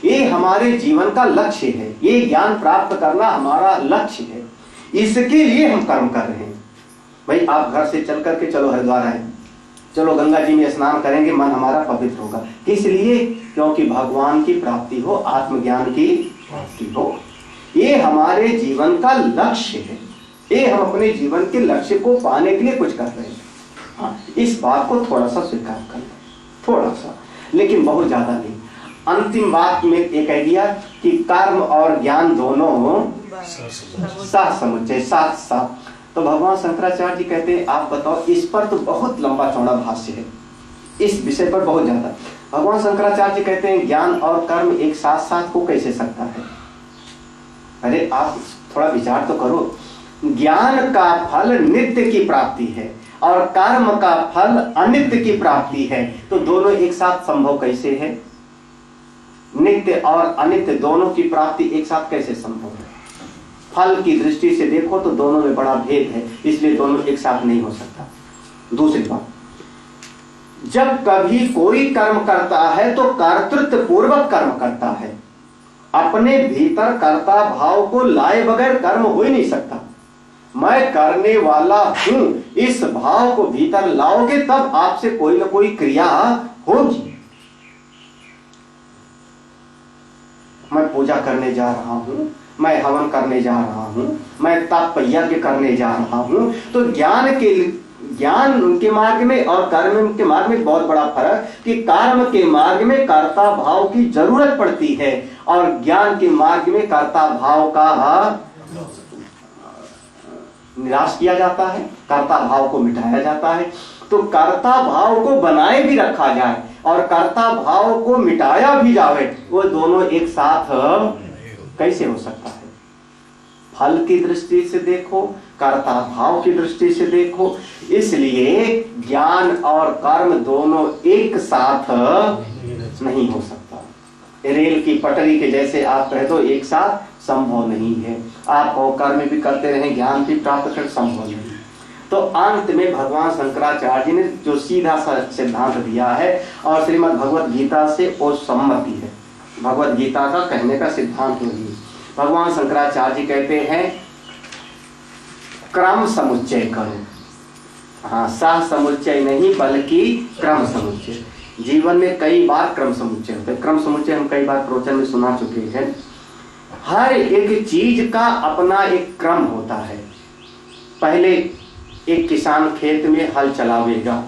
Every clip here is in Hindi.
ये हमारे जीवन का लक्ष्य है, ये ज्ञान प्राप्त करना हमारा लक्ष्य है, इसके लिए हम कर्म कर रहे हैं। भाई आप घर से चल करके चलो हरिद्वार आए, चलो गंगा जी में स्नान करेंगे, मन हमारा पवित्र होगा। किस लिए? क्योंकि भगवान की प्राप्ति हो, आत्मज्ञान की प्राप्ति हो। ये हमारे जीवन का लक्ष्य है, ये हम अपने जीवन के लक्ष्य को पाने के लिए कुछ कर रहे हैं। हाँ, इस बात को थोड़ा सा स्वीकार कर लें, थोड़ा सा, लेकिन बहुत ज्यादा नहीं। अंतिम बात में ये कह दिया कि कर्म और ज्ञान दोनों साथ समुच्चय, साथ साथ। तो भगवान शंकराचार्य जी कहते हैं, आप बताओ, इस पर तो बहुत लंबा चौड़ा भाष्य है, इस विषय पर बहुत ज्यादा। भगवान शंकराचार्य जी कहते हैं ज्ञान और कर्म एक साथ साथ हो कैसे सकता है? अरे आप थोड़ा विचार तो करो। ज्ञान का फल नित्य की प्राप्ति है और कर्म का फल अनित्य की प्राप्ति है, तो दोनों एक साथ संभव कैसे है? नित्य और अनित्य दोनों की प्राप्ति एक साथ कैसे संभव है? फल की दृष्टि से देखो तो दोनों में बड़ा भेद है, इसलिए दोनों एक साथ नहीं हो सकता। दूसरी बात, जब कभी कोई कर्म करता है तो कर्तृत्व पूर्वक कर्म करता है, अपने भीतर कर्ता भाव को लाए बगैर कर्म हो ही नहीं सकता। मैं करने वाला हूं, इस भाव को भीतर लाओगे तब आपसे कोई ना कोई क्रिया होगी। मैं पूजा करने जा रहा हूं, मैं हवन करने जा रहा हूं, मैं तप यज्ञ करने जा रहा हूं, तो ज्ञान के मार्ग में और कर्म के मार्ग में बहुत बड़ा फर्क कि कर्म के मार्ग में कर्ता भाव की जरूरत पड़ती है और ज्ञान के मार्ग में कर्ता भाव का निराश किया जाता है, कर्ता भाव को मिटाया जाता है। तो कर्ता भाव को बनाए भी रखा जाए और कर्ता भाव को मिटाया भी जाए, वो दोनों एक साथ कैसे हो सकता है? फल की दृष्टि से देखो, कर्ता भाव की दृष्टि से देखो, इसलिए ज्ञान और कर्म दोनों एक साथ नहीं हो सकता। रेल की पटरी के जैसे आप कह दो एक साथ संभव नहीं है। आप कर्म भी करते रहे, ज्ञान भी प्राप्त कर, संभव नहीं। तो अंत में भगवान शंकराचार्य जी ने जो सीधा सा सिद्धांत दिया है और श्रीमद् भगवत गीता से वो सम्मति है, भगवत गीता का कहने का सिद्धांत वही। भगवान शंकराचार्य जी कहते हैं क्रम समुच्चय करो। हाँ, सह समुच्चय नहीं बल्कि क्रम समुच्चय। जीवन में कई बार क्रम समुच्चय होता है। क्रम समुच्चय हम कई बार प्रवचन में सुना चुके हैं। हर एक चीज का अपना एक क्रम होता है। पहले एक किसान खेत में हल चलावेगा,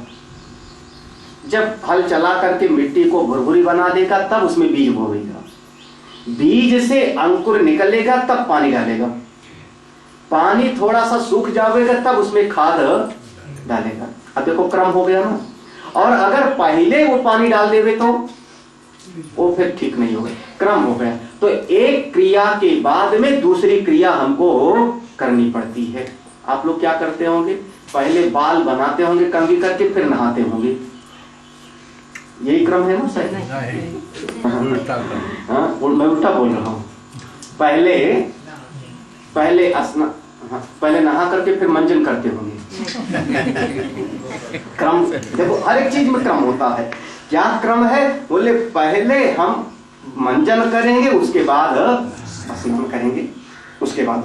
जब हल चला करके मिट्टी को भुरभुरी बना देगा तब उसमें बीज बोएगा, बीज से अंकुर निकलेगा तब पानी डालेगा, पानी थोड़ा सा सूख जाएगा तब उसमें खाद डालेगा। अब देखो क्रम हो गया ना। और अगर पहले वो पानी डाल देवे तो वो फिर ठीक नहीं होगा, क्रम हो गया। तो एक क्रिया के बाद में दूसरी क्रिया हमको करनी पड़ती है। आप लोग क्या करते होंगे? पहले बाल बनाते होंगे कंघी करके, फिर नहाते होंगे, यही क्रम है ना? सही? हाँ, मैं उल्टा बोल रहा हूँ। पहले नहा करके फिर मंजन करते होंगे। क्रम देखो, हर एक चीज में क्रम होता है। क्या क्रम है? बोले पहले हम मंजन करेंगे, उसके बाद स्नान करेंगे, उसके बाद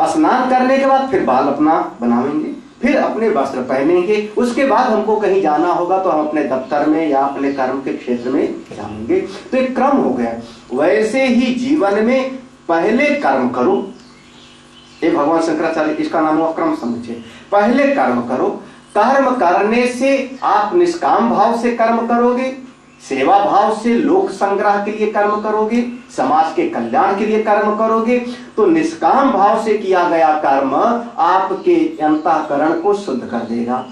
स्नान करने के बाद फिर बाल अपना बनावेंगे, फिर अपने वस्त्र पहनेंगे, उसके बाद हमको कहीं जाना होगा तो हम अपने दफ्तर में या अपने कर्म के क्षेत्र में जाएंगे। तो एक क्रम हो गया। वैसे ही जीवन में पहले कर्म करो, ये भगवान शंकराचार्य, इसका नाम हुआ क्रम समुच्चय। पहले कर्म करो, कर्म करने से आप निष्काम भाव से कर्म करोगे, सेवा भाव से लोक संग्रह के लिए कर्म करोगे, समाज के कल्याण के लिए कर्म करोगे, तो निष्काम भाव से किया गया कर्म आपके अंतःकरण को शुद्ध कर देगा।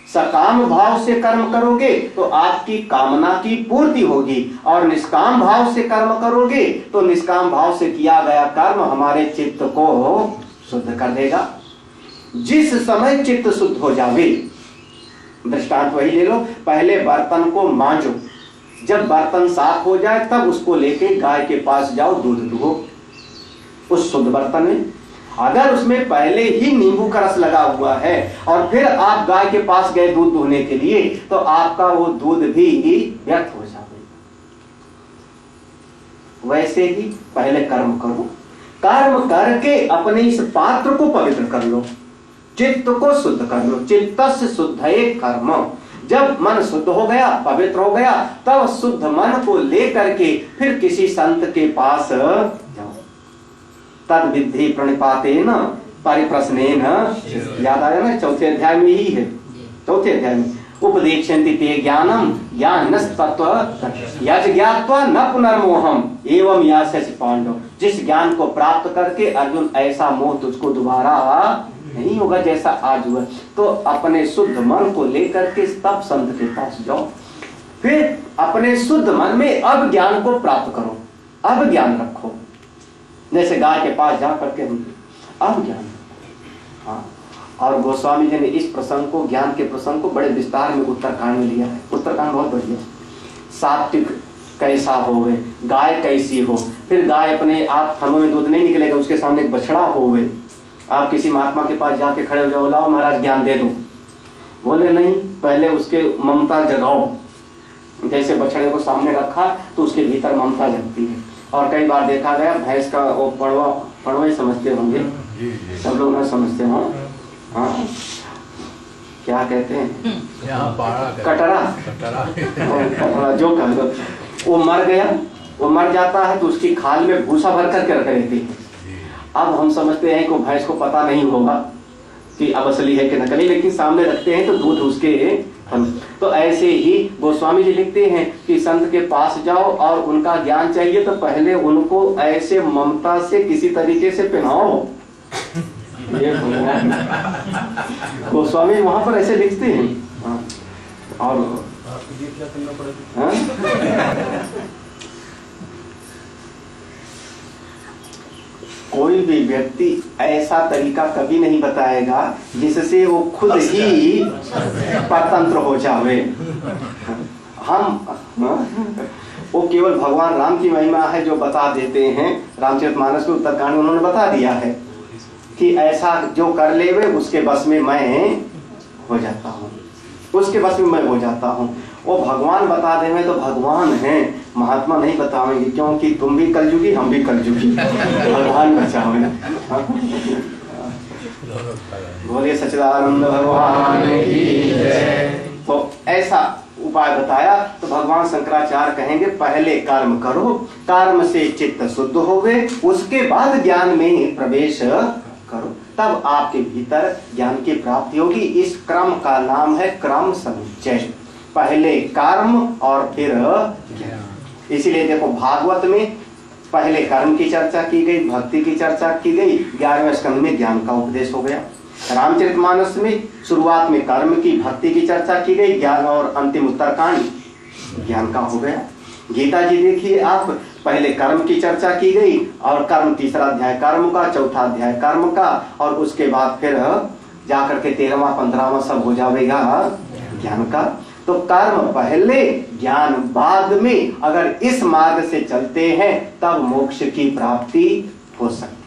सकाम भाव से कर्म करोगे तो आपकी कामना की पूर्ति होगी, और निष्काम भाव से कर्म करोगे तो निष्काम भाव से किया गया कर्म हमारे चित्त को शुद्ध कर देगा। जिस समय चित्त शुद्ध हो जावे, दृष्टांत वही ले लो, पहले बर्तन को मांजो, जब बर्तन साफ हो जाए तब उसको लेके गाय के पास जाओ, दूध दुहो उस शुद्ध बर्तन में। अगर उसमें पहले ही नींबू का रस लगा हुआ है और फिर आप गाय के पास गए दूध दुहने के लिए, तो आपका वो दूध भी व्यर्थ हो जाएगा। वैसे ही पहले कर्म करो, कर्म करके अपने इस पात्र को पवित्र कर लो, चित्त को शुद्ध कर लो। चित्तस्य शुद्धये कर्म, जब मन शुद्ध हो गया, पवित्र हो गया, तब शुद्ध मन को लेकर के फिर किसी संत के पास जाओ। तद विद्धि प्रणिपातेन परिप्रश्नेन, याद आया ना, चौथे अध्याय में ही है, चौथे अध्याय में, उपदेक्षन्ति ते ज्ञानम ज्ञानस्तत्व यज् ज्ञात्वा न पुनर्मोहम एवं यास्यसि पांडव। जिस ज्ञान को प्राप्त करके अर्जुन ऐसा मोह तुझको दोबारा नहीं होगा जैसा आज हुआ, तो अपने शुद्ध मन को लेकर के तब संत के पास जाओ। फिर अपने शुद्ध मन में अब ज्ञान को प्राप्त करो, अब ज्ञान रखो। जैसे गाय के पास जा करके अब ज्ञान, हाँ। और गोस्वामी जी ने इस प्रसंग को, ज्ञान के प्रसंग को बड़े विस्तार में उत्तरकांड में लिया है। उत्तरकांड बहुत बढ़िया। सात्विक कैसा हो, गाय कैसी हो, फिर गाय अपने आप थनों में दूध नहीं निकलेगा, उसके सामने एक बछड़ा हो, आप किसी महात्मा के पास जाके खड़े हो जाओ, लाओ महाराज ज्ञान दे दो, बोले नहीं, पहले उसके ममता जगाओ। जैसे बछड़े को सामने रखा तो उसके भीतर ममता जगती है। और कई बार देखा गया, भैंस का वो पड़वा ही समझते होंगे, सब लोग ना समझते हो, हाँ, क्या कहते हैं, कटरा, कटरा जो कह दो, वो मर गया, वो मर जाता है तो उसकी खाल में भूसा भर करके रख रहती है। अब हम समझते हैं कि भैंस को पता नहीं होगा कि अब असली है कि नकली, लेकिन सामने रखते हैं तो दूध उसके। तो ऐसे ही गोस्वामी जी लिखते हैं कि संत के पास जाओ और उनका ज्ञान चाहिए तो पहले उनको ऐसे ममता से किसी तरीके से पहनाओ। ये गोस्वामी वहां पर ऐसे लिखते हैं। और क्या करना पड़ेगा, कोई भी व्यक्ति ऐसा तरीका कभी नहीं बताएगा जिससे वो खुद ही परतंत्र हो जावे। हम वो केवल भगवान राम की महिमा है जो बता देते हैं। रामचरितमानस में उत्तरकांड उन्होंने बता दिया है कि ऐसा जो कर लेवे उसके बस में मैं हो जाता हूँ, उसके बस में मैं हो जाता हूँ। वो भगवान बता देवे तो भगवान हैं, महात्मा नहीं बतावेंगे, क्योंकि तुम भी कलयुगी हम भी कलयुगी, भगवान बचावे। बोलिए सच्चिदानंद भगवान की जय। तो ऐसा उपाय बताया तो भगवान शंकराचार्य कहेंगे पहले कर्म करो, कर्म से चित्त शुद्ध होवे, उसके बाद ज्ञान में प्रवेश करो, तब आपके भीतर ज्ञान की प्राप्ति होगी। इस क्रम का नाम है क्रम समुच्चय, पहले कर्म और फिर ज्ञान। इसीलिए देखो भागवत में पहले कर्म की चर्चा की गई, भक्ति की चर्चा की गई, 11वें स्कंद में ज्ञान का उपदेश हो गया। रामचरितमानस में शुरुआत में कर्म की, भक्ति की चर्चा की गई, ज्ञान और अंतिम उत्तरकांड ज्ञान का हो गया। गीता जी देखिए आप, पहले कर्म की चर्चा की गई और कर्म, तीसरा अध्याय कर्म का, चौथा अध्याय कर्म का, और उसके बाद फिर जाकर के 13वां 15वां सब हो जाएगा ज्ञान का। तो कर्म पहले, ज्ञान बाद में, अगर इस मार्ग से चलते हैं तब मोक्ष की प्राप्ति हो सकती है।